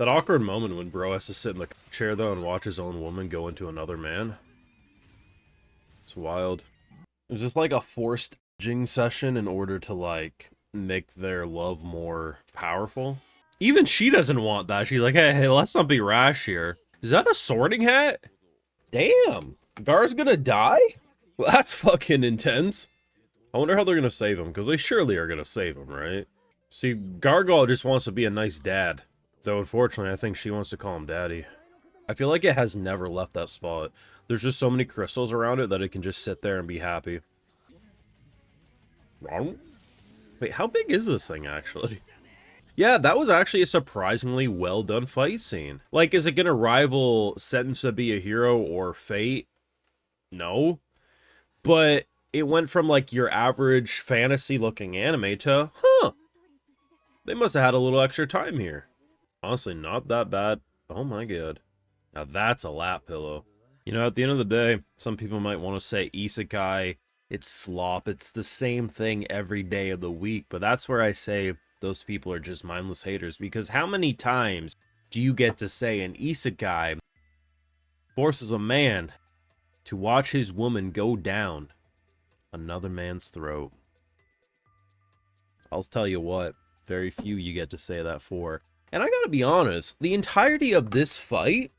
That awkward moment when bro has to sit in the chair, though, and watch his own woman go into another man. It's wild. It was just like a forced edging session in order to, like, make their love more powerful. Even she doesn't want that. She's like, hey, let's not be rash here. Is that a sorting hat? Damn. Gar's gonna die? Well, that's fucking intense. I wonder how they're gonna save him, because they surely are gonna save him, right? See, Gargoyle just wants to be a nice dad. Though, unfortunately, I think she wants to call him daddy. I feel like it has never left that spot. There's just so many crystals around it that it can just sit there and be happy. Wait, how big is this thing, actually? Yeah, that was actually a surprisingly well-done fight scene. Like, is it gonna rival Sentence to Be a Hero or Fate? No. But it went from, like, your average fantasy-looking anime to, huh, they must have had a little extra time here. Honestly, not that bad. Oh my god. Now that's a lap pillow. You know, at the end of the day, some people might want to say Isekai, it's slop, it's the same thing every day of the week, but that's where I say those people are just mindless haters, because how many times do you get to say an Isekai forces a man to watch his woman go down another man's throat? I'll tell you what, very few you get to say that for. And I gotta be honest, the entirety of this fight,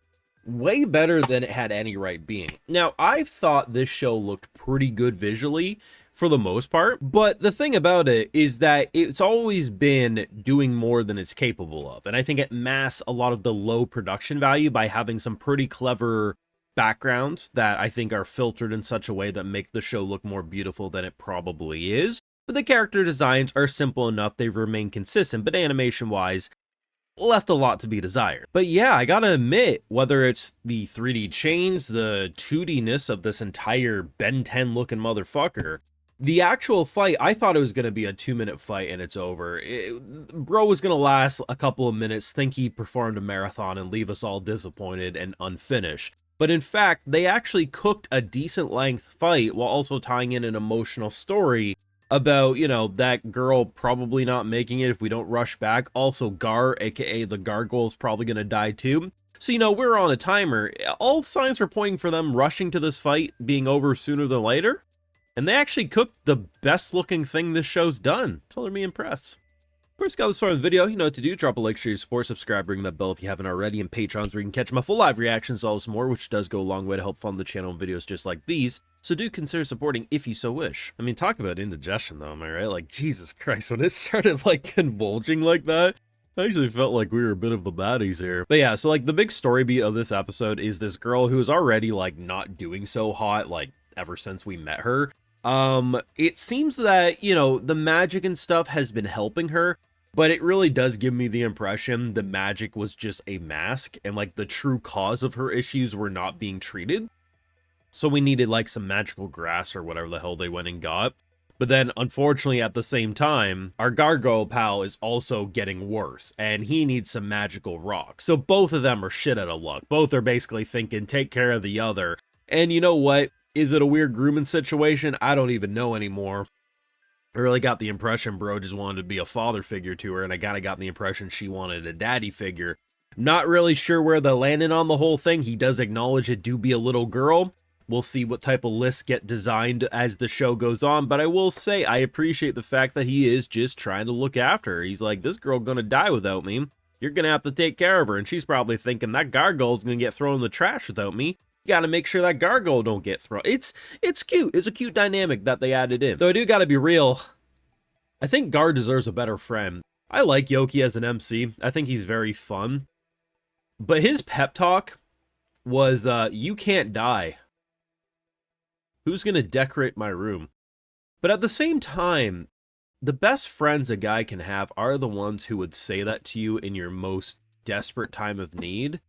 way better than it had any right being. Now, I thought this show looked pretty good visually, for the most part, but the thing about it is that it's always been doing more than it's capable of, and I think it masks a lot of the low production value by having some pretty clever backgrounds that I think are filtered in such a way that make the show look more beautiful than it probably is. But the character designs are simple enough, they've remained consistent, but animation-wise, left a lot to be desired. But yeah, I gotta admit, whether it's the 3D chains, the 2D-ness of this entire Ben 10 looking motherfucker, the actual fight, I thought it was going to be a 2-minute fight and it's over. Bro was going to last a couple of minutes, think he performed a marathon and leave us all disappointed and unfinished. But in fact, they actually cooked a decent length fight while also tying in an emotional story about, you know, that girl probably not making it if we don't rush back. Also, Gar, aka the Gargoyle, is probably going to die too. So, you know, we're on a timer. All signs are pointing for them rushing to this fight being over sooner than later. And they actually cooked the best looking thing this show's done. Totally me impressed. Of course, got this far in the video. You know what to do. Drop a like, share your support, subscribe, ring that bell if you haven't already, and Patrons where you can catch my full live reactions, all this more, which does go a long way to help fund the channel and videos just like these. So do consider supporting if you so wish. I mean, talk about indigestion though, am I right? Like, Jesus Christ, when it started like convulging like that, I actually felt like we were a bit of the baddies here. But yeah, so like the big story beat of this episode is this girl who is already like not doing so hot, like ever since we met her. It seems that, you know, the magic and stuff has been helping her, but it really does give me the impression the magic was just a mask and like the true cause of her issues were not being treated. So we needed like some magical grass or whatever the hell they went and got. But then unfortunately at the same time, our Gargoyle pal is also getting worse and he needs some magical rock. So both of them are shit out of luck. Both are basically thinking take care of the other. And you know what? Is it a weird grooming situation? I don't even know anymore. I really got the impression bro just wanted to be a father figure to her, and I kinda got the impression she wanted a daddy figure. Not really sure where they're landing on the whole thing. He does acknowledge it do be a little girl. We'll see what type of lists get designed as the show goes on, but I will say I appreciate the fact that he is just trying to look after her. He's like, this girl gonna die without me. You're gonna have to take care of her, and she's probably thinking that Gargoyle's gonna get thrown in the trash without me. Gotta make sure that Gargoyle don't get thrown. It's cute. It's a cute dynamic that they added in. Though I do gotta be real, I think Gar deserves a better friend. I like Yoki as an MC. I think he's very fun. But his pep talk was, you can't die. Who's gonna decorate my room? But at the same time, the best friends a guy can have are the ones who would say that to you in your most desperate time of need,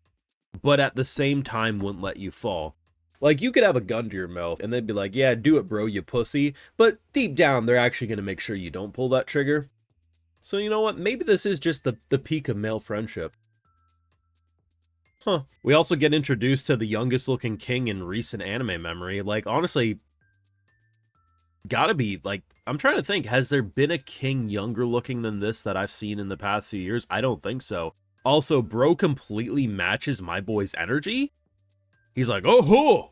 but at the same time wouldn't let you fall. Like, you could have a gun to your mouth and they'd be like, yeah, do it bro, you pussy, but deep down they're actually going to make sure you don't pull that trigger. So you know what, maybe this is just the peak of male friendship. Huh. We also get introduced to the youngest looking king in recent anime memory. Like, honestly, gotta be, like, I'm trying to think, has there been a king younger looking than this that I've seen in the past few years? I don't think so. Also, bro completely matches my boy's energy. He's like, oh,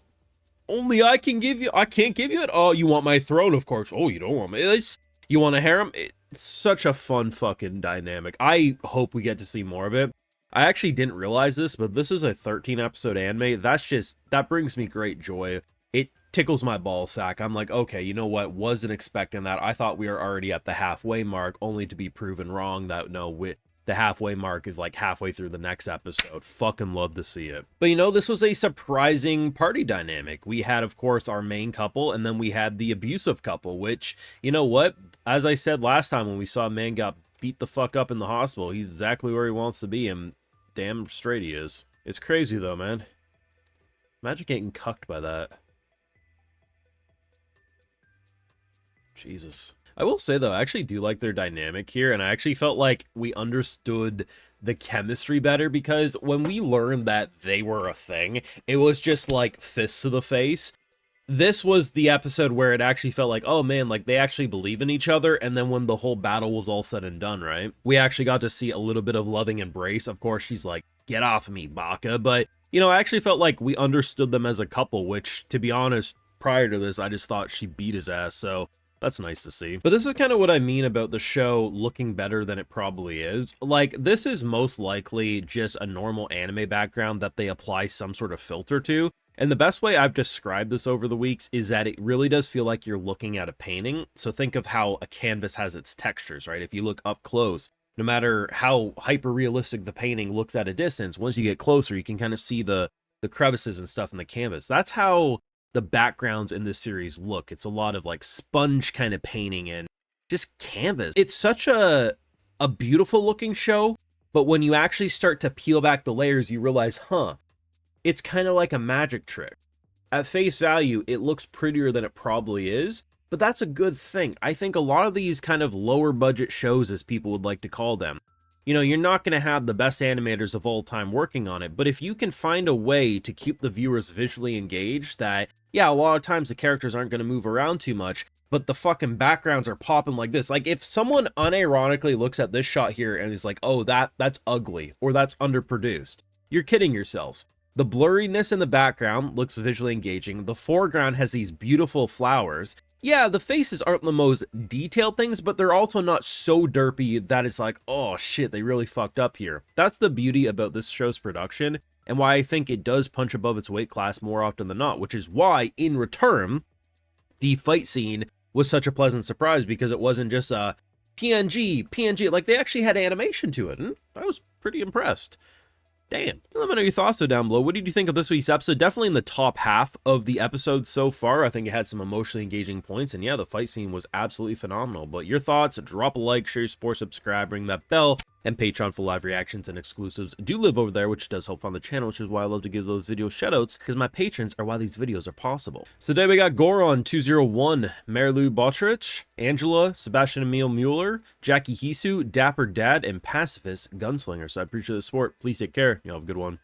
only I can give you, I can't give you it. Oh, you want my throne, of course. Oh, you don't want me. You want a harem? It's such a fun fucking dynamic. I hope we get to see more of it. I actually didn't realize this, but this is a 13 episode anime. That brings me great joy. It tickles my ball sack. I'm like, okay, you know what? Wasn't expecting that. I thought we were already at the halfway mark, only to be proven wrong that no, the halfway mark is like halfway through the next episode. Fucking love to see it. But you know, this was a surprising party dynamic. We had, of course, our main couple, and then we had the abusive couple, which, you know what? As I said last time when we saw a man got beat the fuck up in the hospital, he's exactly where he wants to be, and damn straight he is. It's crazy though, man. Imagine getting cucked by that. Jesus. I will say though, I actually do like their dynamic here, and I actually felt like we understood the chemistry better, because when we learned that they were a thing, it was just like fists to the face. This was the episode where it actually felt like, oh man, like they actually believe in each other, and then when the whole battle was all said and done, right? We actually got to see a little bit of loving embrace. Of course, she's like, get off of me, Baka, but, you know, I actually felt like we understood them as a couple, which, to be honest, prior to this, I just thought she beat his ass, so that's nice to see. But this is kind of what I mean about the show looking better than it probably is. Like, this is most likely just a normal anime background that they apply some sort of filter to. And the best way I've described this over the weeks is that it really does feel like you're looking at a painting. So think of how a canvas has its textures, right? If you look up close, no matter how hyper-realistic the painting looks at a distance, once you get closer, you can kind of see the crevices and stuff in the canvas. That's how the backgrounds in this series look. It's a lot of like sponge kind of painting and just canvas. It's such a beautiful looking show, but when you actually start to peel back the layers, you realize, huh, it's kind of like a magic trick. At face value, it looks prettier than it probably is, but that's a good thing. I think a lot of these kind of lower budget shows, as people would like to call them, you know, you're not going to have the best animators of all time working on it, but if you can find a way to keep the viewers visually engaged, that, yeah, a lot of times the characters aren't going to move around too much, but the fucking backgrounds are popping like this. Like, if someone unironically looks at this shot here and is like, oh, that's ugly, or that's underproduced, you're kidding yourselves. The blurriness in the background looks visually engaging. The foreground has these beautiful flowers. Yeah, the faces aren't the most detailed things, but they're also not so derpy that it's like, oh shit, they really fucked up here. That's the beauty about this show's production, and why I think it does punch above its weight class more often than not, which is why, in return, the fight scene was such a pleasant surprise, because it wasn't just a PNG, like they actually had animation to it, and I was pretty impressed. Damn. Let me know your thoughts though down below. What did you think of this week's episode? Definitely in the top half of the episode so far. I think it had some emotionally engaging points, and yeah, the fight scene was absolutely phenomenal. But your thoughts, drop a like, share your support, subscribe, ring that bell, and Patreon for live reactions and exclusives do live over there, which does help fund the channel, which is why I love to give those video shoutouts, because my patrons are why these videos are possible. So today we got Goron 201, Marilu Botrich, Angela, Sebastian Emil Mueller, Jackie Hisu, Dapper Dad, and Pacifist Gunslinger. So I appreciate the support. Please take care. You all have a good one.